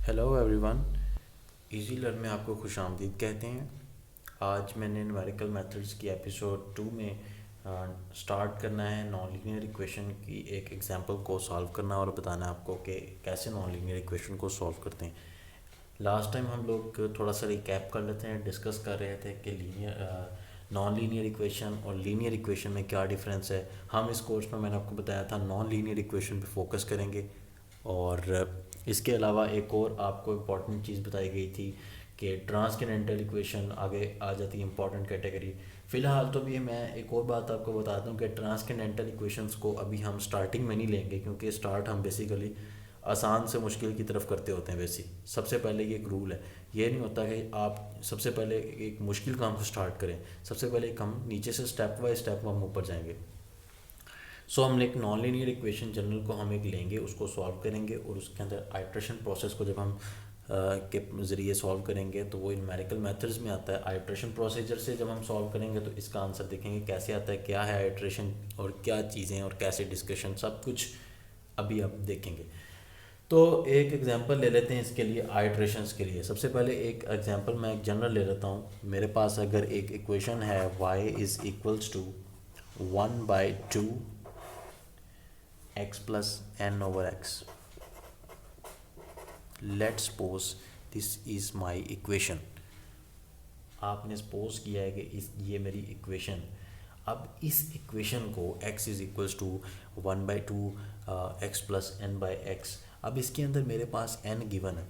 Hello everyone. Easy learn में आपको खुशामदीद कहते हैं। आज मैंने न्यूमेरिकल मेथड्स की एपिसोड 2 में स्टार्ट करना है नॉन लीनियर इक्वेशन की एक एग्जांपल को सॉल्व करना और बताना है आपको कि कैसे नॉन लीनियर इक्वेशन को सॉल्व करते हैं। लास्ट टाइम हम लोग थोड़ा सा रिकैप कर लेते हैं, डिस्कस कर रहे थे कि लीनियर नॉन लीनियर इक्वेशन और लीनियर इक्वेशन में क्या डिफरेंस है। हम इस कोर्स में मैंने आपको बताया था नॉन लीनियर इक्वेशन पे फोकस करेंगे और इसके अलावा एक और आपको इम्पॉर्टेंट चीज़ बताई गई थी कि ट्रांसकेंडेंटल इक्वेशन आगे आ जाती है इम्पॉर्टेंट कैटेगरी। फ़िलहाल तो भी मैं एक और बात आपको बता दूं कि ट्रांसकेंडेंटल इक्वेशंस को अभी हम स्टार्टिंग में नहीं लेंगे, क्योंकि स्टार्ट हम बेसिकली आसान से मुश्किल की तरफ करते होते हैं। बेसिक सबसे पहले ये एक रूल है, ये नहीं होता कि आप सबसे पहले एक मुश्किल काम को स्टार्ट करें। सबसे पहले एक हम नीचे से स्टेप बाय स्टेप हम ऊपर जाएंगे। हम एक नॉन लीनियर इक्वेशन जनरल को हम एक लेंगे, उसको सॉल्व करेंगे और उसके अंदर आइट्रेशन प्रोसेस को जब हम के ज़रिए सॉल्व करेंगे तो वो न्यूमेरिकल मेथड्स में आता है। आइट्रेशन प्रोसीजर से जब हम सॉल्व करेंगे तो इसका आंसर देखेंगे कैसे आता है, क्या है आइट्रेशन और क्या चीज़ें और कैसे डिस्कशन, सब कुछ अभी आप देखेंगे। तो एक एग्जांपल ले लेते हैं इसके लिए, आइट्रेशंस के लिए। सबसे पहले एक एग्जांपल मैं एक जनरल ले लेता हूँ। मेरे पास अगर एक इक्वेशन है y is equals to 1/2 x plus n over x. Let's suppose this is my equation. आपने सपोज किया है कि ये मेरी इक्वेशन। अब इस इक्वेशन को x is equals to 1/2 x plus n by x. अब इसके अंदर मेरे पास n गिवन है।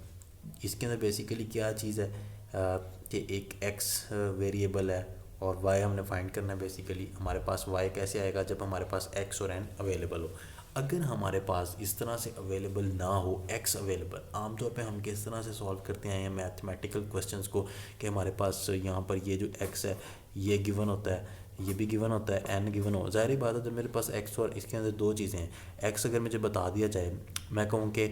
इसके अंदर बेसिकली क्या चीज़ है कि एक x वेरिएबल है और y हमने फाइंड करना है। बेसिकली हमारे पास y कैसे आएगा, जब हमारे पास x और n अवेलेबल हो। अगर हमारे पास इस तरह से अवेलेबल ना हो x अवेलेबल, आमतौर पे हम किस तरह से सॉल्व करते हैं मैथमेटिकल क्वेश्चंस को कि हमारे पास यहाँ पर ये जो x है ये गिवन होता है, ये भी गिवन होता है, n गिवन हो। ज़ाहिर बात है जब मेरे पास x और इसके अंदर दो चीज़ें हैं, x अगर मुझे बता दिया जाए, मैं कहूँ कि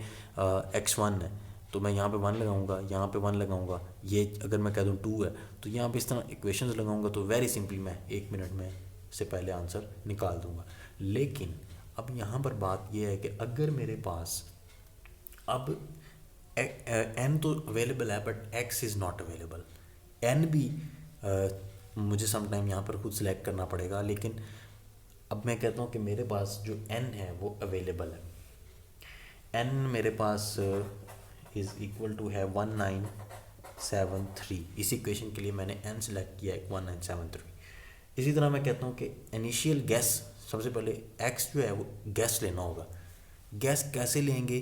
x1 है तो मैं यहाँ पे 1 लगाऊंगा, यहाँ पे 1 लगाऊंगा। ये अगर मैं कह दूँ 2 है तो यहाँ पे इस तरह इक्वेशंस लगाऊंगा तो वेरी सिंपली मैं 1 मिनट में से पहले आंसर निकाल दूंगा। लेकिन अब यहाँ पर बात यह है कि अगर मेरे पास अब n तो अवेलेबल है but x is not available, n भी मुझे समटाइम यहाँ पर खुद सेलेक्ट करना पड़ेगा। लेकिन अब मैं कहता हूँ कि मेरे पास जो n है वो अवेलेबल है। n मेरे पास इज़ इक्वल टू है 1973। इस इक्वेशन के लिए मैंने n सेलेक्ट किया है 1973। इसी तरह मैं कहता हूँ कि इनिशियल गैस, सबसे पहले x जो है वो गैस लेना होगा। गैस कैसे लेंगे,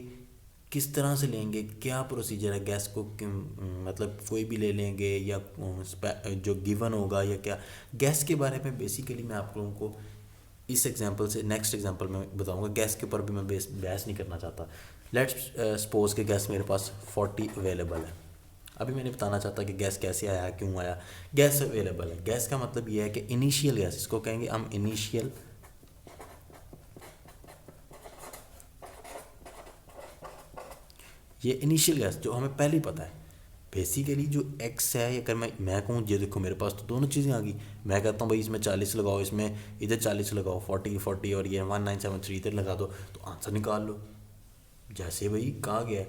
किस तरह से लेंगे, क्या प्रोसीजर है गैस को, मतलब कोई भी ले लेंगे या जो गिवन होगा या क्या। गैस के बारे में बेसिकली मैं आप लोगों को इस एग्जांपल से नेक्स्ट एग्जांपल में बताऊंगा। गैस के ऊपर भी मैं बहस नहीं करना चाहता। लेट्स सपोज के गैस मेरे पास 40 अवेलेबल है। अभी मैंने बताना चाहता कि गैस कैसे आया, क्यों आया। गैस अवेलेबल है, गैस का मतलब ये है कि इनिशियल गैस, इसको कहेंगे हम इनिशियल ये इनिशियल गैस जो हमें पहले ही पता है। बेसिकली जो x है, अगर मैं कहूँ ये देखो मेरे पास तो दोनों चीज़ें आ गई। मैं कहता हूँ भाई इसमें 40 लगाओ, इसमें इधर 40 लगाओ, 40 और ये 1973 इधर लगा दो तो आंसर निकाल लो, जैसे भाई कहा गया है।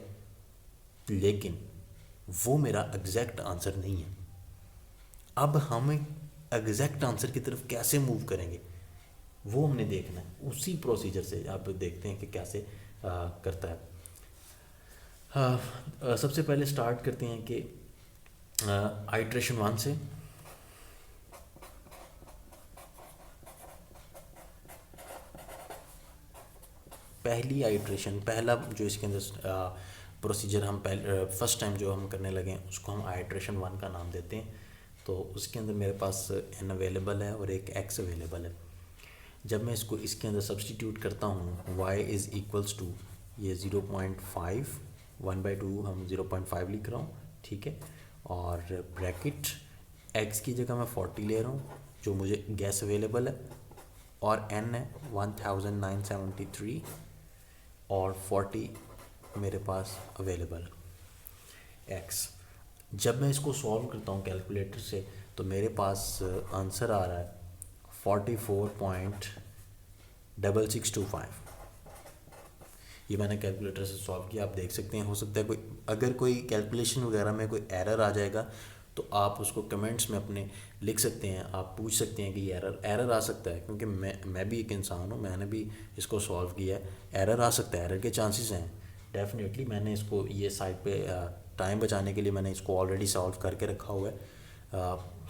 लेकिन वो मेरा एग्जैक्ट आंसर नहीं है। अब हम एग्जैक्ट आंसर की तरफ कैसे मूव करेंगे वो हमने देखना है। उसी प्रोसीजर से आप देखते हैं कि कैसे करता है। सबसे पहले स्टार्ट करते हैं कि आइट्रेशन 1 से। पहली आइट्रेशन, पहला जो इसके अंदर प्रोसीजर हम पहले फर्स्ट टाइम जो हम करने लगे हैं उसको हम आइट्रेशन 1 का नाम देते हैं। तो उसके अंदर मेरे पास n अवेलेबल है और एक x अवेलेबल है। जब मैं इसको इसके अंदर सब्सटीट्यूट करता हूँ, y इज़ इक्वल्स टू ये 0.5, 1/2 हम 0.5 लिख रहा हूँ, ठीक है। और ब्रैकेट x की जगह मैं 40 ले रहा हूँ जो मुझे गैस अवेलेबल है, और n है 1973 और 40 मेरे पास अवेलेबल x। जब मैं इसको सॉल्व करता हूँ कैलकुलेटर से तो मेरे पास आंसर आ रहा है 44.6625। ये मैंने कैलकुलेटर से सॉल्व किया, आप देख सकते हैं। हो सकता है अगर कोई कैलकुलेशन वगैरह में कोई एरर आ जाएगा तो आप उसको कमेंट्स में अपने लिख सकते हैं, आप पूछ सकते हैं कि ये एरर आ सकता है, क्योंकि मैं भी एक इंसान हूँ, मैंने भी इसको सॉल्व किया है। एरर आ सकता है, एरर के चांसेस हैं डेफिनेटली। मैंने इसको ये साइड पे टाइम बचाने के लिए मैंने इसको ऑलरेडी सॉल्व करके रखा हुआ है।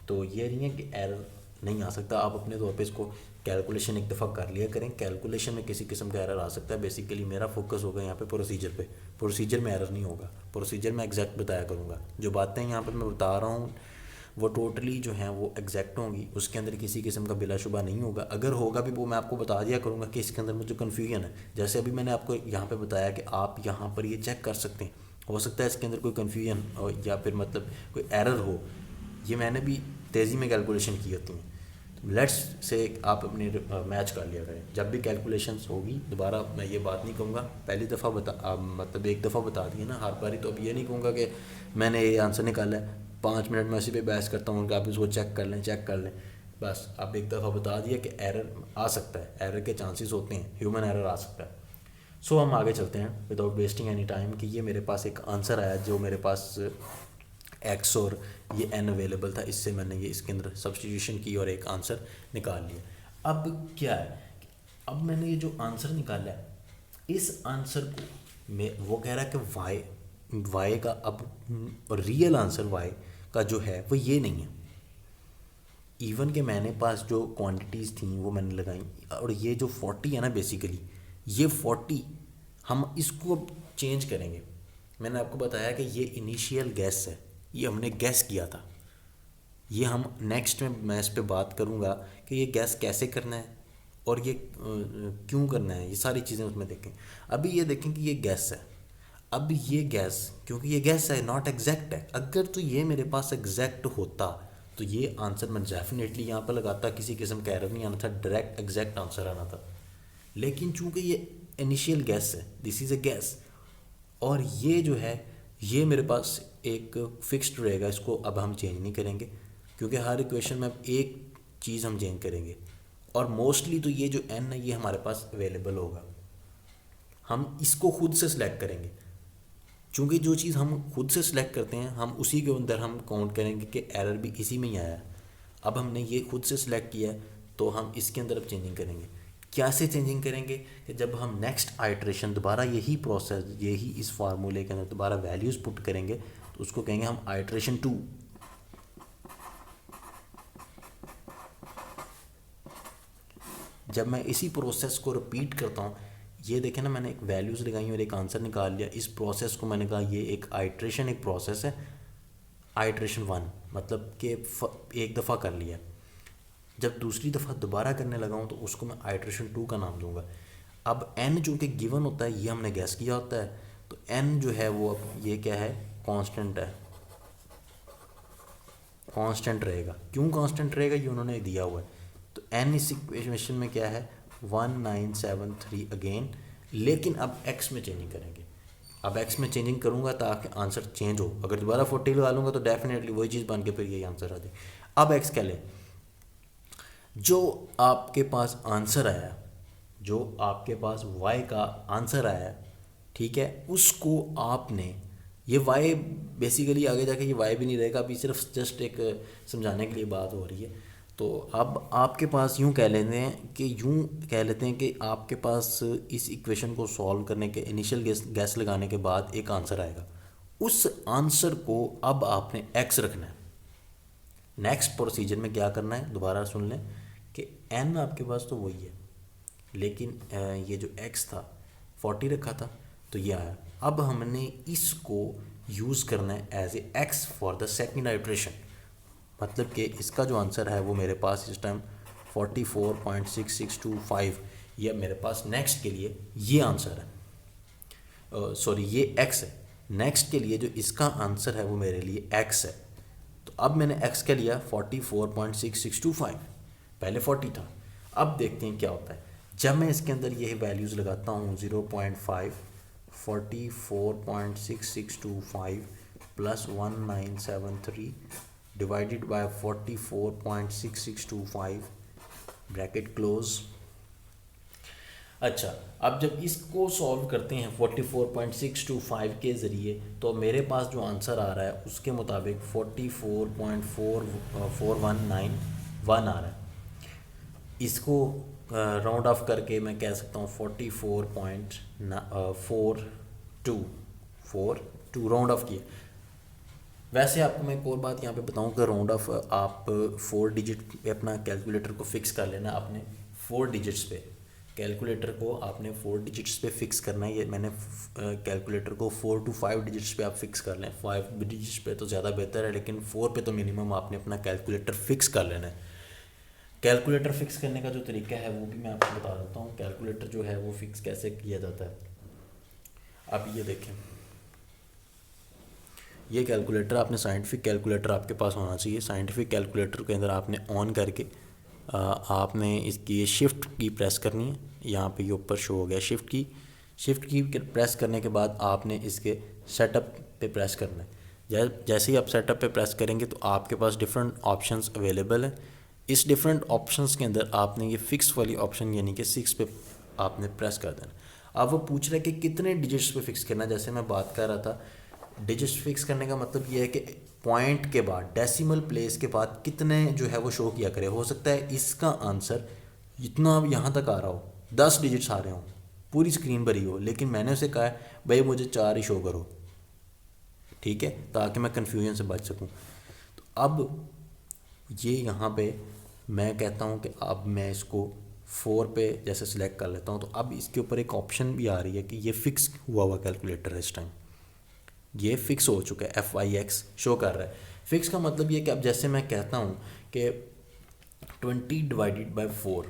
तो ये नहीं है कि एरर नहीं आ सकता, आप अपने तौर पे इसको कैलकुलेशन एक दफ़ा कर लिया करें। कैलकुलेशन में किसी किस्म का एरर आ सकता है, बेसिकली मेरा फोकस होगा यहाँ पे प्रोसीजर पे। प्रोसीजर में एरर नहीं होगा, प्रोसीजर में एग्जैक्ट बताया करूँगा। जो बातें यहाँ पर मैं बता रहा हूँ वो टोटली जो हैं वो एग्जैक्ट होंगी, उसके अंदर किसी किस्म का बिलाशुबा नहीं होगा। अगर होगा भी वो मैं आपको बता दिया करूँगा कि इसके अंदर मुझे कन्फ्यूजन है। जैसे अभी मैंने आपको यहाँ पे बताया कि आप यहाँ पर ये चेक कर सकते हैं, हो सकता है इसके अंदर कोई कन्फ्यूजन या फिर मतलब कोई एरर हो। ये मैंने भी तेज़ी में कैलकुलेशन की होती हैं। लेट्स से आप अपने मैच कर लिया करें जब भी कैलकुलेशंस होगी। दोबारा मैं ये बात नहीं कहूँगा, पहली दफ़ा मतलब एक दफ़ा बता दिए ना हर बारी, तो अब ये नहीं कहूँगा कि मैंने ये आंसर निकाला है 5 मिनट में उसी पे बहस करता हूँ कि आप इसको चेक कर लें। बस अब एक दफ़ा बता दिया कि एरर आ सकता है, एरर के चांसेस होते हैं, ह्यूमन एरर आ सकता है। सो हम आगे चलते हैं विदाउट वेस्टिंग एनी टाइम कि ये मेरे पास एक आंसर आया जो मेरे पास एक्स और ये एन अवेलेबल था, इससे मैंने ये इसके अंदर सब्स्टिट्यूशन की और एक आंसर निकाल लिया। अब क्या है, अब मैंने ये जो आंसर निकाला है इस आंसर को मैं वो कह रहा है कि वाई का अब रियल आंसर वाई का जो है वो ये नहीं है। इवन के मैंने पास जो क्वांटिटीज़ थी वो मैंने लगाई, और ये जो 40 है ना बेसिकली ये 40 हम इसको अब चेंज करेंगे। मैंने आपको बताया कि ये इनिशियल गैस है, ये हमने गैस किया था। ये हम नेक्स्ट में मैं इस पे बात करूँगा कि ये गैस कैसे करना है और ये क्यों करना है, ये सारी चीज़ें उसमें देखें। अभी ये देखें कि ये गैस है। अब ये गैस, क्योंकि ये गैस है नॉट एग्जैक्ट है, अगर तो ये मेरे पास एग्जैक्ट होता तो ये आंसर मैं डेफिनेटली यहाँ पर लगाता, किसी किस्म का एरर नहीं आना था, डायरेक्ट एग्जैक्ट आंसर आना था। लेकिन चूंकि ये इनिशियल गैस है, दिस इज़ अ गैस, और ये जो है ये मेरे पास एक फिक्स्ड रहेगा, इसको अब हम चेंज नहीं करेंगे क्योंकि हर इक्वेशन में अब एक चीज़ हम चेंज करेंगे। और मोस्टली तो ये जो एन है ये हमारे पास अवेलेबल होगा, हम इसको खुद से सिलेक्ट करेंगे। चूँकि जो चीज़ हम खुद से सिलेक्ट करते हैं हम उसी के अंदर हम काउंट करेंगे कि एरर भी इसी में ही आया है। अब हमने ये खुद से सिलेक्ट किया है तो हम इसके अंदर अब चेंजिंग करेंगे। क्या से चेंजिंग करेंगे कि जब हम नेक्स्ट आइट्रेशन दोबारा यही प्रोसेस यही इस फार्मूले के अंदर दोबारा वैल्यूज़ पुट करेंगे तो उसको कहेंगे हम आइट्रेशन 2। जब मैं इसी प्रोसेस को रिपीट करता हूँ, ये देखें ना मैंने एक वैल्यूज़ लगाई और एक आंसर निकाल लिया। इस प्रोसेस को मैंने कहा ये एक आइट्रेशन एक प्रोसेस है, आइट्रेशन 1 मतलब कि एक दफ़ा कर लिया। जब दूसरी दफ़ा दोबारा करने लगा हूँ तो उसको मैं आइट्रेशन 2 का नाम दूंगा। अब n जो कि गिवन होता है ये हमने गैस किया होता है, तो n जो है वो अब ये क्या है कांस्टेंट है, कांस्टेंट रहेगा। क्यों कांस्टेंट रहेगा ये उन्होंने दिया हुआ है। तो n इस इक्वेशन में क्या है 1973 अगेन, लेकिन अब x में चेंजिंग करेंगे। अब x में चेंजिंग करूँगा ताकि आंसर चेंज हो, अगर दोबारा 40 लगा लूँगा तो डेफिनेटली वही चीज़ बन के फिर यही आंसर आ जाए। अब x क्या लें, जो आपके पास आंसर आया, जो आपके पास y का आंसर आया, ठीक है, उसको आपने ये y बेसिकली आगे जाके ये y भी नहीं रहेगा, अभी सिर्फ जस्ट एक समझाने के लिए बात हो रही है। तो अब आपके पास यूँ कह लेते हैं कि आपके पास इस इक्वेशन को सॉल्व करने के इनिशियल गैस लगाने के बाद एक आंसर आएगा। उस आंसर को अब आपने x रखना है। नेक्स्ट प्रोसीजर में क्या करना है दोबारा सुन लें कि n आपके पास तो वही है, लेकिन ये जो x था 40 रखा था तो ये आया। अब हमने इसको यूज़ करना है as a x for the second iteration, मतलब कि इसका जो आंसर है वो मेरे पास इस टाइम 44.6625, ये मेरे पास नेक्स्ट के लिए ये आंसर है, सॉरी ये x है। नेक्स्ट के लिए जो इसका आंसर है वो मेरे लिए x है। तो अब मैंने x का लिया 44.6625, पहले 40 था। अब देखते हैं क्या होता है जब मैं इसके अंदर ये वैल्यूज़ लगाता हूँ 0.5 44.6625 plus 1973 divided by 44.6625 bracket close. अच्छा, अब जब इसको सॉल्व करते हैं 44.625 के ज़रिए, तो मेरे पास जो आंसर आ रहा है उसके मुताबिक 44.44191 आ रहा है। इसको राउंड ऑफ करके मैं कह सकता हूँ 44.42 राउंड ऑफ किए। वैसे आपको मैं एक और बात यहाँ पे बताऊँ कि राउंड ऑफ आप 4 डिजिट पे अपना कैलकुलेटर को फिक्स कर लेना आपने 4 डिजिट्स पे। कैलकुलेटर को आपने 4 डिजिट्स पे फिक्स करना है। ये मैंने कैलकुलेटर को 4 to 5 डिजिट्स पे आप फिक्स कर लें। 5 डिजिट्स पे तो ज़्यादा बेहतर है, लेकिन 4 पे तो मिनिमम आपने अपना कैलकुलेटर फिक्स कर लेना है। कैलकुलेटर फिक्स करने का जो तरीका है वो भी मैं आपको बता देता हूँ। कैलकुलेटर जो है वो फिक्स कैसे किया जाता है। आप ये देखें, ये कैलकुलेटर आपने साइंटिफिक कैलकुलेटर आपके पास होना चाहिए। साइंटिफिक कैलकुलेटर के अंदर आपने ऑन करके आपने इसकी ये शिफ्ट की प्रेस करनी है। यहाँ पे ये ऊपर शो हो गया शिफ्ट की प्रेस करने के बाद आपने इसके सेटअप पे प्रेस करना है। जैसे ही आप सेटअप पे प्रेस करेंगे तो आपके पास डिफरेंट ऑप्शंस अवेलेबल हैं। इस डिफरेंट ऑप्शंस के अंदर आपने ये फिक्स वाली ऑप्शन यानी कि 6 पे आपने प्रेस कर देना। अब वो पूछ रहा है कि कितने डिजिट्स पे फिक्स करना है। जैसे मैं बात कर रहा था, डिजिट्स फिक्स करने का मतलब ये है कि पॉइंट के बाद डेसिमल प्लेस के बाद कितने जो है वो शो किया करे। हो सकता है इसका आंसर इतना अब यहाँ तक आ रहा हो, 10 डिजिट्स आ रहे हों, पूरी स्क्रीन भरी हो, लेकिन मैंने उसे कहा है भाई मुझे 4 ही शो करो, ठीक है, ताकि मैं कन्फ्यूजन से बच सकूँ। तो अब ये यहाँ पे मैं कहता हूँ कि अब मैं इसको 4 पे जैसे सिलेक्ट कर लेता हूँ, तो अब इसके ऊपर एक ऑप्शन भी आ रही है कि ये फिक्स हुआ हुआ कैलकुलेटर है। इस टाइम ये फिक्स हो चुका है, FIX शो कर रहा है। फिक्स का मतलब ये कि अब जैसे मैं कहता हूँ कि 20/4,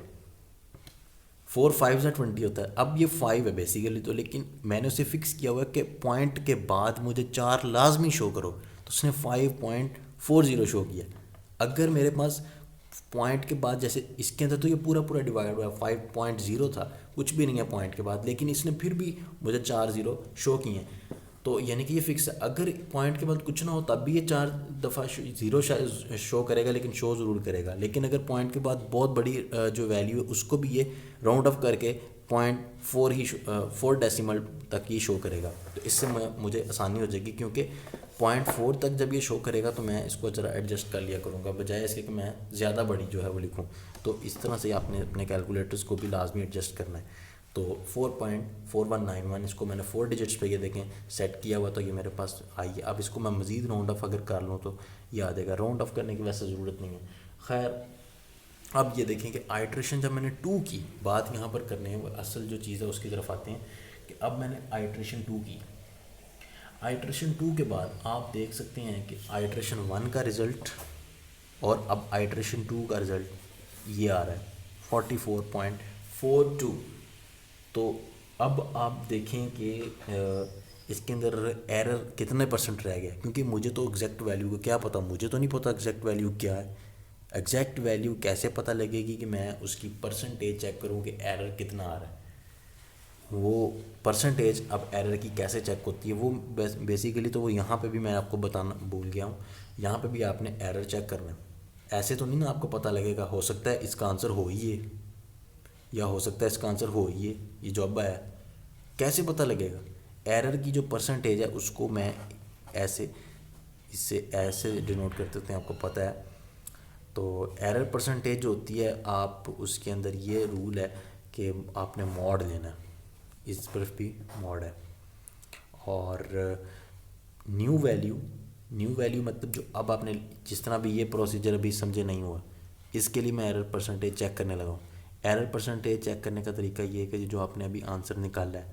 4 5 20 होता है। अब ये 5 है बेसिकली तो, लेकिन मैंने उसे फिक्स किया हुआ है कि पॉइंट के बाद मुझे 4 लाजमी शो करो, तो उसने 5.40 शो किया। अगर मेरे पास पॉइंट के बाद जैसे इसके अंदर तो ये पूरा पूरा डिवाइड हुआ है, 5.0 था, कुछ भी नहीं है पॉइंट के बाद, लेकिन इसने फिर भी मुझे 4 ज़ीरो शो किए हैं। तो यानी कि ये फिक्स है। अगर पॉइंट के बाद कुछ ना हो तब भी ये 4 दफ़ा ज़ीरो शो करेगा, लेकिन शो ज़रूर करेगा। लेकिन अगर पॉइंट के बाद बहुत बड़ी जो वैल्यू है उसको भी ये राउंड ऑफ करके 0.4 ही 4 डेसिमल तक ही शो करेगा। तो इससे मुझे आसानी हो जाएगी, क्योंकि 0.4 तक जब ये शो करेगा तो मैं इसको ज़रा एडजस्ट कर लिया करूँगा, बजाय इसके कि मैं ज़्यादा बड़ी जो है वो लिखूँ। तो इस तरह से आपने अपने कैलकुलेटर्स को भी लाजमी एडजस्ट करना है। तो 4.4191 इसको मैंने 4 डिजिट्स पे ये देखें सेट किया हुआ, तो ये मेरे पास आई है। अब इसको मैं मज़ीद राउंड ऑफ अगर कर लूँ तो ये आ जाएगा। राउंड ऑफ करने की वैसे ज़रूरत नहीं है। खैर, अब ये देखें कि आइट्रेशन जब मैंने 2 की बात यहाँ पर करने है, वो असल जो चीज़ है उसकी तरफ आते हैं कि अब मैंने आइट्रेशन 2 की। आइट्रेशन 2 के बाद आप देख सकते हैं कि आइट्रेशन 1 का रिज़ल्ट और अब आइट्रेशन 2 का रिज़ल्ट ये आ रहा है 44.42। तो अब आप देखें कि इसके अंदर एरर कितने परसेंट रह गया, क्योंकि मुझे तो एग्जैक्ट वैल्यू का क्या पता, मुझे तो नहीं पता एग्जैक्ट वैल्यू क्या है। एग्जैक्ट वैल्यू कैसे पता लगेगी कि मैं उसकी परसेंटेज चेक करूँ कि एरर कितना आ रहा है। वो परसेंटेज अब एरर की कैसे चेक होती है वो बेसिकली तो वो यहाँ पे भी मैं आपको बताना भूल गया हूँ। यहाँ पे भी आपने एरर चेक करना है। ऐसे तो नहीं ना आपको पता लगेगा, हो सकता है इसका आंसर हो ही है, या हो सकता है इसका आंसर हो ही है, ये जॉब आया, कैसे पता लगेगा। एरर की जो परसेंटेज है उसको मैं ऐसे इससे ऐसे डिनोट कर देते हैं, आपको पता है। तो एरर परसेंटेज जो होती है आप उसके अंदर ये रूल है कि आपने मॉड लेना है, इस तरफ भी मॉड है। और न्यू वैल्यू मतलब जो अब आपने जिस तरह भी ये प्रोसीजर अभी समझे नहीं हुआ, इसके लिए मैं एरर परसेंटेज चेक करने लगा हूँ। एरर परसेंटेज चेक करने का तरीका ये है कि जो आपने अभी आंसर निकाला है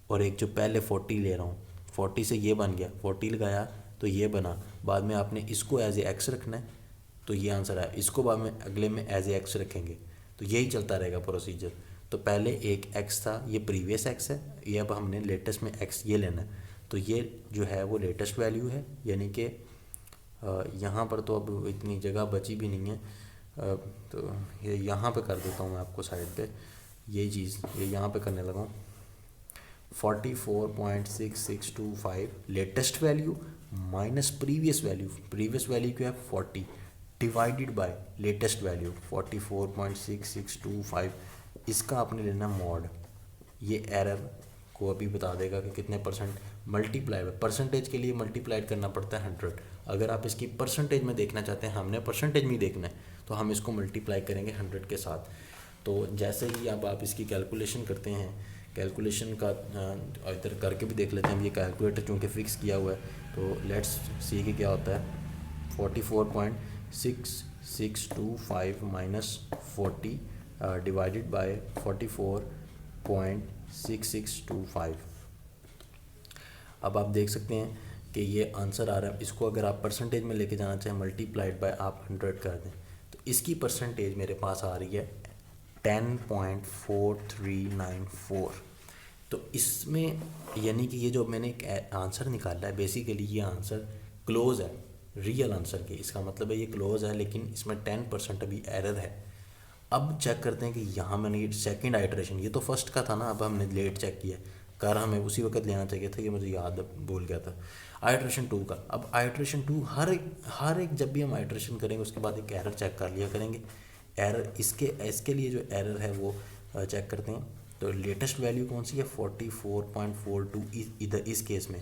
और एक जो पहले 40 ले रहा हूँ, 40 से ये बन गया, 40 लगाया तो ये बना, बाद में आपने इसको एज ए एक्स रखना है तो ये आंसर है, इसको बाद में अगले में एज ए एक्स रखेंगे, तो यही चलता रहेगा प्रोसीजर। तो पहले एक एक्स था, ये प्रीवियस एक्स है, ये अब हमने लेटेस्ट में एक्स ये लेना है, तो ये जो है वो लेटेस्ट वैल्यू है। यानी कि यहाँ पर तो अब इतनी जगह बची भी नहीं है, तो ये यहाँ पे कर देता हूँ मैं आपको साइड पे, यही चीज़ ये यहाँ पे करने लगा हूँ। 44.6625 latest value minus previous value क्या है 40 डिवाइडेड बाय लेटेस्ट वैल्यू 44.6625, इसका आपने लेना मॉड। ये एरर को अभी बता देगा कि कितने परसेंट मल्टीप्लाई, परसेंटेज के लिए मल्टीप्लाइड करना पड़ता है 100। अगर आप इसकी परसेंटेज में देखना चाहते हैं, हमने परसेंटेज में ही देखना है, तो हम इसको मल्टीप्लाई करेंगे 100 के साथ। तो जैसे ही अब आप इसकी कैलकुलेशन करते हैं, कैलकुलेशन का इधर करके भी देख लेते हैं। ये कैलकुलेटर चूँकि फ़िक्स किया हुआ है, तो लेट्स सी कि क्या होता है। 44.6625 माइनस 40 डिवाइडेड बाय 44.6625। अब आप देख सकते हैं कि ये आंसर आ रहा है। इसको अगर आप परसेंटेज में लेके जाना चाहें, मल्टीप्लाइड बाय आप 100 कर दें, तो इसकी परसेंटेज मेरे पास आ रही है 10.4394। तो इसमें यानी कि ये जो मैंने एक आंसर निकाला है, बेसिकली ये आंसर क्लोज है रियल आंसर के। इसका मतलब है ये क्लोज है, लेकिन इसमें 10% अभी एरर है। अब चेक करते हैं कि यहाँ मैंने सेकंड आइट्रेशन, ये तो फर्स्ट का था ना, अब हमने लेट चेक किया, कर हमें उसी वक्त लेना चाहिए था, ये मुझे याद भूल गया था। आइट्रेशन 2 का, अब आइट्रेशन 2 हर एक जब भी हम आइट्रेशन करेंगे उसके बाद एक एरर चेक कर लिया करेंगे। एरर इसके लिए जो एरर है वो चेक करते हैं। तो लेटेस्ट वैल्यू कौन सी है, 44.42। इधर इस केस में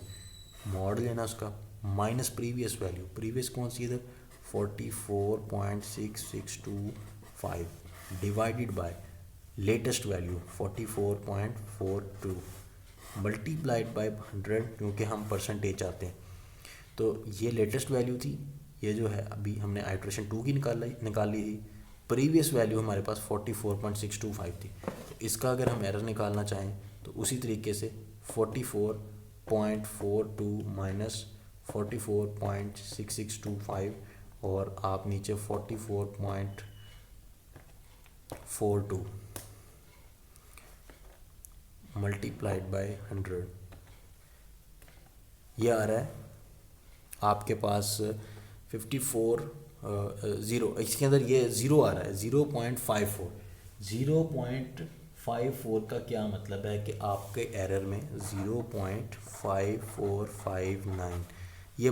मॉड लेना उसका, माइनस प्रीवियस वैल्यू, प्रीवियस कौन सी इधर 44.6625 divided by latest value 44.42 multiplied by 100, क्योंकि हम परसेंटेज चाहते हैं। तो ये लेटेस्ट वैल्यू थी, ये जो है अभी हमने आइट्रेशन 2 की निकाली थी। प्रीवियस वैल्यू हमारे पास 44.625 थी। तो इसका अगर हम एरर निकालना चाहें तो उसी तरीके से 44.42 माइनस 44.6625 और आप नीचे 44.42 मल्टीप्लाइड बाय 100, ये आ रहा है आपके पास 0, इसके अंदर ये 0 आ रहा है 0.54। 0.54 का क्या मतलब है कि आपके एरर में 0.5459, ये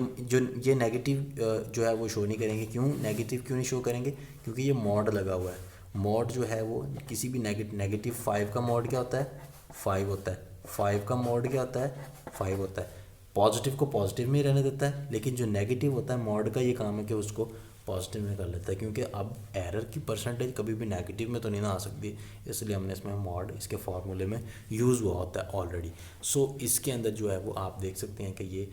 नेगेटिव जो है वो शो नहीं करेंगे। क्यों नेगेटिव क्यों नहीं शो करेंगे, क्योंकि ये मॉड लगा हुआ है। मॉड जो है वो किसी भी नेगेटिव 5 का मॉड क्या होता है, 5 होता है। 5 का मॉड क्या होता है, 5 होता है। पॉजिटिव को पॉजिटिव में ही रहने देता है, लेकिन जो नेगेटिव होता है मॉड का ये काम है कि उसको पॉजिटिव में कर लेता है, क्योंकि अब एरर की परसेंटेज कभी भी नेगेटिव में तो नहीं ना आ सकती, इसलिए हमने इसमें मॉड इसके फार्मूले में यूज़ हुआ होता है ऑलरेडी। सो इसके अंदर जो है वो आप देख सकते हैं कि ये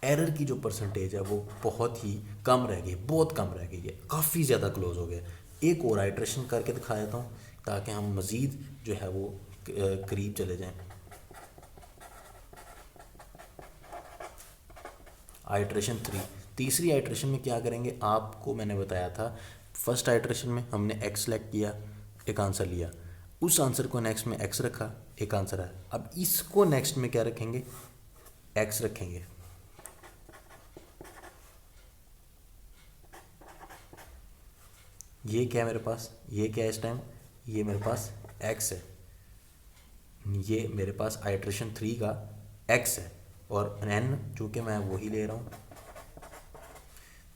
एरर की जो परसेंटेज है वो बहुत ही कम रह गई, बहुत कम रह गई है, काफ़ी ज़्यादा क्लोज हो गया। एक और आइट्रेशन करके दिखा देता हूँ ताकि हम मज़ीद जो है वो करीब चले जाएं। आइट्रेशन 3, तीसरी आइट्रेशन में क्या करेंगे, आपको मैंने बताया था फर्स्ट आइट्रेशन में हमने x सेलेक्ट किया, एक आंसर लिया, उस आंसर को नेक्स्ट में x रखा, एक आंसर आया। अब इसको नेक्स्ट में क्या रखेंगे, x रखेंगे। ये क्या है मेरे पास, ये क्या है इस टाइम, ये मेरे पास x है, ये मेरे पास आइट्रेशन 3 का x है और n चूँकि मैं वही ले रहा हूँ।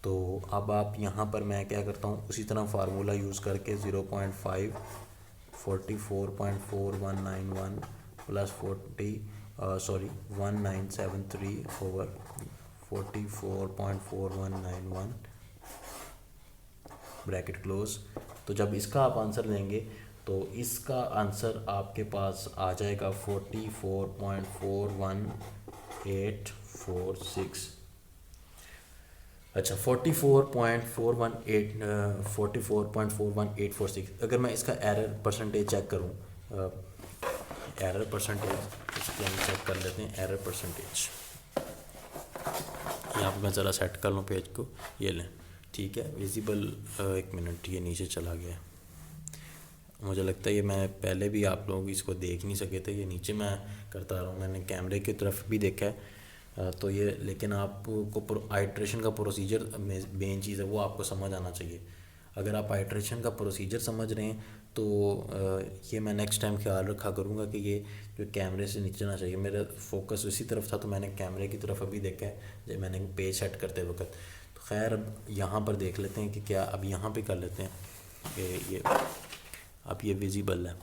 तो अब आप यहाँ पर मैं क्या करता हूँ, उसी तरह फार्मूला यूज़ करके 0.5 44.4191 प्लस 1973 ओवर 44.4191 ब्रैकेट क्लोज। तो जब इसका आप आंसर लेंगे तो इसका आंसर आपके पास आ जाएगा 44.41846। अच्छा 44.41846। अगर मैं इसका एरर परसेंटेज चेक करूं, एरर परसेंटेज इसके हम चेक कर लेते हैं। एरर परसेंटेज यहाँ पे मैं ज़रा सेट कर लूँ पेज को, ये लें, ठीक है विजिबल। एक मिनट, ये नीचे चला गया, मुझे लगता है ये मैं पहले भी आप लोग इसको देख नहीं सके थे, ये नीचे मैं करता रहा हूँ, मैंने कैमरे की तरफ भी देखा है। तो ये लेकिन आपको आइट्रेशन का प्रोसीजर मेन चीज़ है वो आपको समझ आना चाहिए। अगर आप आइट्रेशन का प्रोसीजर समझ रहे हैं तो ये मैं नेक्स्ट टाइम ख्याल रखा करूँगा कि ये जो कैमरे से नीचे ना चाहिए। मेरा फोकस उसी तरफ था तो मैंने कैमरे की तरफ अभी देखा है जब मैंने पेज सेट करते वक्त। तो खैर अब यहाँ पर देख लेते हैं कि क्या, अब यहाँ पे कर लेते हैं कि ये अब ये विजिबल है,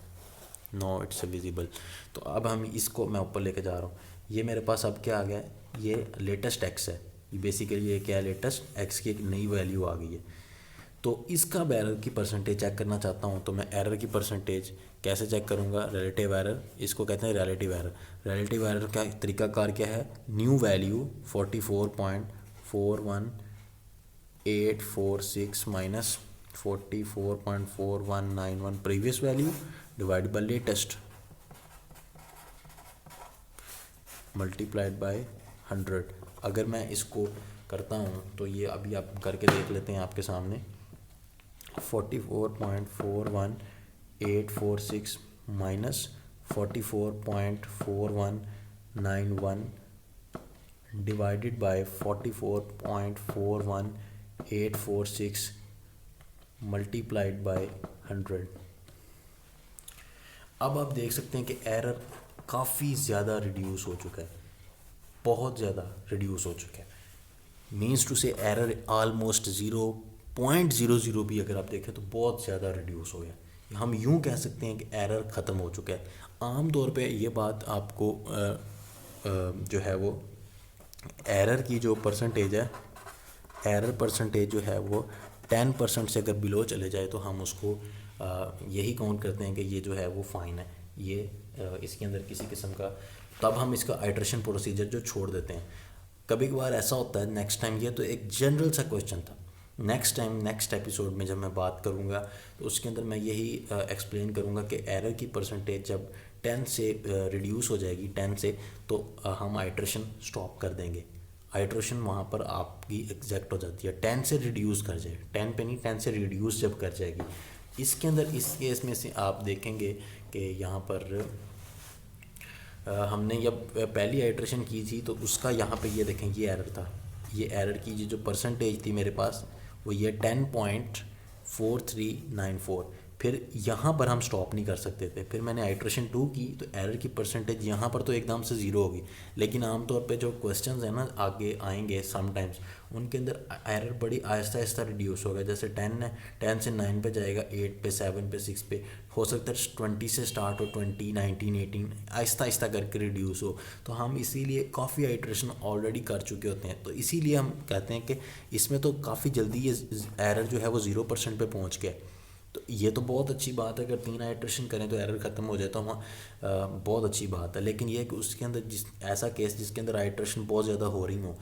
नो इट्स विजिबल। तो अब हम इसको मैं ऊपर लेके जा रहा हूँ। ये मेरे पास अब क्या आ गया है, ये लेटेस्ट एक्स है, ये बेसिकली ये क्या है, लेटेस्ट एक्स की एक नई वैल्यू आ गई है। तो इसका एरर की परसेंटेज चेक करना चाहता हूँ, तो मैं एरर की परसेंटेज कैसे चेक करूँगा, रिलेटिव एरर, इसको कहते हैं रिलेटिव एरर। रिलेटिव एरर का तरीकाकार क्या है, new value 44.41846 minus 44.4191 previous value divide by latest multiplied by 100। अगर मैं इसको करता हूँ तो ये अभी आप करके देख लेते हैं आपके सामने। 44.41846 minus 44.4191 divided by 44.41846 multiplied by 100। अब आप देख सकते हैं कि एरर काफ़ी ज़्यादा रिड्यूस हो चुका है, बहुत ज़्यादा रिड्यूस हो चुका है। मीन्स टू से एरर आलमोस्ट 0.00 भी अगर आप देखें तो बहुत ज़्यादा रिड्यूस हो गया। हम यूँ कह सकते हैं कि एरर ख़त्म हो चुका है। आम तौर पे ये बात आपको जो है वो एरर की जो परसेंटेज है, एरर परसेंटेज जो है वो 10% से अगर बिलो चले जाए तो हम उसको यही काउंट करते हैं कि ये जो है वो फ़ाइन है, ये इसके अंदर किसी किस्म का, तब हम इसका आइट्रेशन प्रोसीजर जो छोड़ देते हैं। कभी कभार ऐसा होता है, नेक्स्ट टाइम, ये तो एक जनरल सा क्वेश्चन था, नेक्स्ट टाइम नेक्स्ट एपिसोड में जब मैं बात करूँगा तो उसके अंदर मैं यही एक्सप्लेन करूँगा कि एरर की परसेंटेज जब 10 से रिड्यूस हो जाएगी 10 से, तो हम आइट्रेशन स्टॉप कर देंगे। आइट्रेशन वहाँ पर आपकी एग्जैक्ट हो जाती है, 10 से रिड्यूस कर जाए, 10 पे नहीं, 10 से रिड्यूस जब कर जाएगी। इसके अंदर इस केस में से आप देखेंगे कि यहाँ पर हमने जब पहली आइट्रेशन की थी तो उसका यहाँ पे ये देखें, ये एरर था, ये एरर की जो परसेंटेज थी मेरे पास वो ये 10.4394। फिर यहाँ पर हम स्टॉप नहीं कर सकते थे, फिर मैंने आइट्रेशन 2 की तो एरर की परसेंटेज यहाँ पर तो एकदम से ज़ीरो होगी। लेकिन आमतौर पे जो क्वेश्चंस हैं ना आगे आएंगे समटाइम्स, उनके अंदर एरर बड़ी आहिस्ता आहिस्ता रिड्यूस होगा। जैसे 10 है, 10 से 9 पे जाएगा, 8 पे, 7 पे, 6 पे, हो सकता है 20 से स्टार्ट हो, 20, 19, 18 आहिस्ता आहिस्ता करके रिड्यूस हो। तो हम इसीलिए काफ़ी आइट्रेशन ऑलरेडी कर चुके होते हैं, तो इसीलिए हम कहते हैं कि इसमें तो काफ़ी जल्दी ये एरर जो है वो 0% पे पहुँच गया। तो ये तो बहुत अच्छी बात है, अगर 3 आइट्रेशन करें तो एरर ख़त्म हो जाए तो हम बहुत अच्छी बात है। लेकिन ये है कि उसके अंदर ऐसा केस जिसके अंदर आइट्रेशन बहुत ज़्यादा हो रही हो,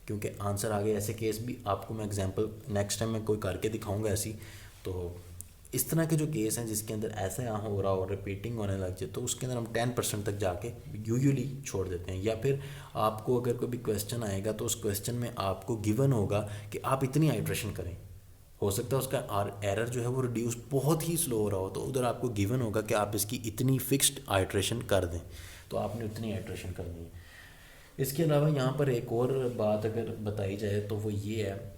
क्योंकि आंसर आगे ऐसे केस भी आपको मैं एग्जांपल नेक्स्ट टाइम में कोई करके दिखाऊंगा ऐसी। तो इस तरह के जो केस हैं जिसके अंदर ऐसा यहाँ हो रहा हो, रिपीटिंग होने लग जाए, तो उसके अंदर हम 10% तक जाके यूजुअली छोड़ देते हैं। या फिर आपको अगर कोई भी क्वेश्चन आएगा तो उस क्वेश्चन में आपको गिवन होगा कि आप इतनी आइट्रेशन करें, हो सकता है उसका एरर जो है वो रिड्यूस बहुत ही स्लो हो रहा हो, तो उधर आपको गिवन होगा कि आप इसकी इतनी फिक्स्ड आइट्रेशन कर दें, तो आपने उतनी आइट्रेशन करनी है। इसके अलावा यहाँ पर एक और बात अगर बताई जाए तो वो ये है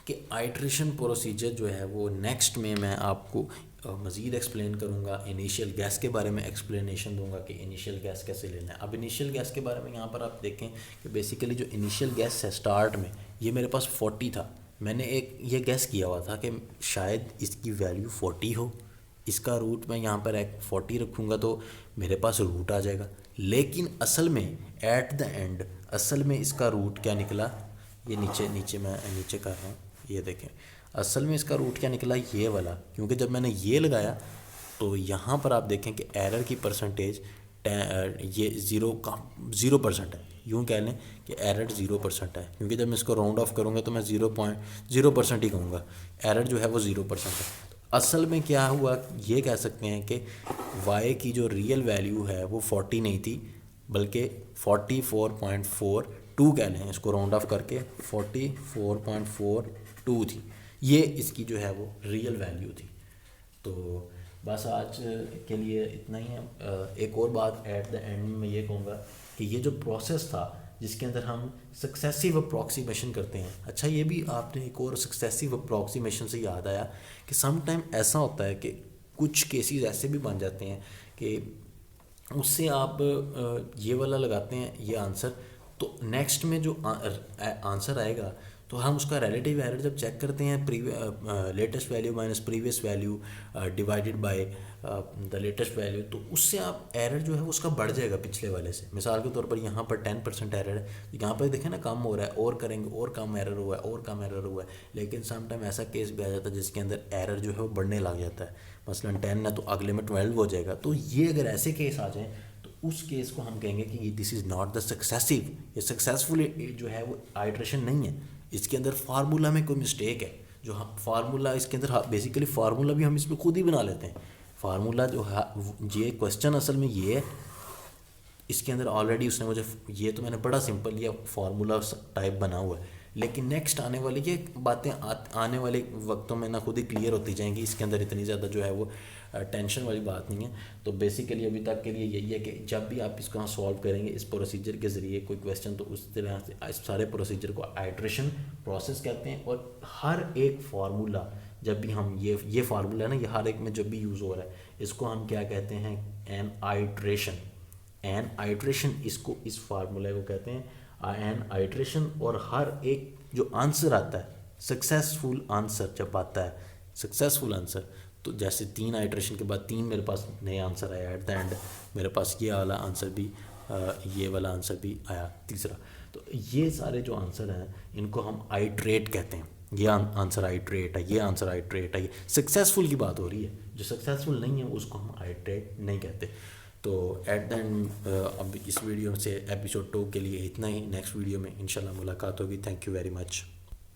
कि आइट्रेशन प्रोसीजर जो है वो नेक्स्ट में मैं आपको मज़ीद एक्सप्लेन करूँगा। इनिशियल गैस के बारे में एक्सप्लेनेशन दूंगा कि इनिशियल गैस कैसे लेना है। अब इनिशियल गैस के बारे में यहाँ पर आप देखें कि बेसिकली जो इनिशियल गैस है स्टार्ट में, ये मेरे पास 40 था। मैंने एक ये गैस किया हुआ था कि शायद इसकी वैल्यू 40 हो, इसका रूट मैं यहाँ पर एक 40 रखूँगा तो मेरे पास रूट आ जाएगा। लेकिन असल में एट द एंड असल में इसका रूट क्या निकला, ये नीचे मैं नीचे कर रहा हूँ, ये देखें असल में इसका रूट क्या निकला, ये वाला। क्योंकि जब मैंने ये लगाया तो यहाँ पर आप देखें कि एरर की परसेंटेज ये 0% है। यूँ कह लें कि एरर 0% है, क्योंकि जब मैं इसको राउंड ऑफ करूँगा तो मैं 0.0% ही कहूँगा, एरर जो है वो 0% है। तो असल में क्या हुआ, ये कह सकते हैं कि y की जो रियल वैल्यू है वो 40 नहीं थी, बल्कि 44.42 कह लें, इसको राउंड ऑफ करके 44.42 थी, ये इसकी जो है वो रियल वैल्यू थी। तो बस आज के लिए इतना ही है। एक और बात एट द एंड में ये कहूँगा कि ये जो प्रोसेस था जिसके अंदर हम सक्सेसिव अप्रॉक्सीमेशन करते हैं, अच्छा ये भी आपने एक और सक्सेसिव अप्रॉक्सीमेशन से याद आया कि सम टाइम ऐसा होता है कि कुछ केसेस ऐसे भी बन जाते हैं कि उससे आप ये वाला लगाते हैं ये आंसर, तो नेक्स्ट में जो आंसर आएगा तो तो हम उसका रिलेटिव एरर जब चेक करते हैं latest value minus previous value divided by the latest value, तो उससे आप एरर जो है उसका बढ़ जाएगा पिछले वाले से। मिसाल के तौर पर यहाँ पर 10% एरर है, यहाँ पर देखें ना कम हो रहा है, और करेंगे और कम एरर हुआ है, और कम एरर हुआ है। लेकिन समटाइम ऐसा केस भी आ जाता है जिसके अंदर एरर जो है वो बढ़ने लग जाता है, मसलन 10 है तो अगले में 12 हो जाएगा। तो ये अगर ऐसे केस आ जाएँ तो उस केस को हम कहेंगे कि this is not the successive, ये सक्सेसफुल जो है वो आइट्रेशन नहीं है, इसके अंदर फार्मूला में कोई मिस्टेक है। जो हम फार्मूला इसके अंदर बेसिकली फार्मूला भी हम इसमें खुद ही बना लेते हैं। फार्मूला जो है ये क्वेश्चन असल में ये है, इसके अंदर ऑलरेडी उसने मुझे, ये तो मैंने बड़ा सिंपल या फार्मूला टाइप बना हुआ है, लेकिन नेक्स्ट आने वाली ये बातें आने वाले वक्तों में ना खुद ही क्लियर होती जाएंगी। इसके अंदर इतनी ज़्यादा जो है वो टेंशन वाली बात नहीं है। तो बेसिकली अभी तक के लिए यही है कि जब भी आप इसको सॉल्व करेंगे इस प्रोसीजर के ज़रिए कोई क्वेश्चन, तो उस तरह से इस सारे प्रोसीजर को आइट्रेशन प्रोसेस कहते हैं। और हर एक फार्मूला जब भी हम ये फार्मूला है ना, ये हर एक में जब भी यूज़ हो रहा है, इसको हम क्या कहते हैं, एन आइट्रेशन। एन आइट्रेशन इसको, इस फार्मूले को कहते हैं एन आइट्रेशन। और हर एक जो आंसर आता है, सक्सेसफुल आंसर जब आता है, सक्सेसफुल आंसर, तो जैसे 3 आइट्रेशन के बाद 3 मेरे पास नए आंसर आया, एट द एंड मेरे पास ये वाला आंसर भी ये वाला आंसर भी आया तीसरा। तो ये सारे जो आंसर हैं इनको हम आइट्रेट कहते हैं। ये आंसर आइट्रेट है, ये आंसर आइट्रेट है। ये सक्सेसफुल की बात हो रही है, जो सक्सेसफुल नहीं है उसको हम आइट्रेट नहीं कहते। तो एट द एंड अब इस वीडियो से एपिसोड 2 के लिए इतना ही। नेक्स्ट वीडियो में इंशाल्लाह मुलाकात होगी। Thank you very much.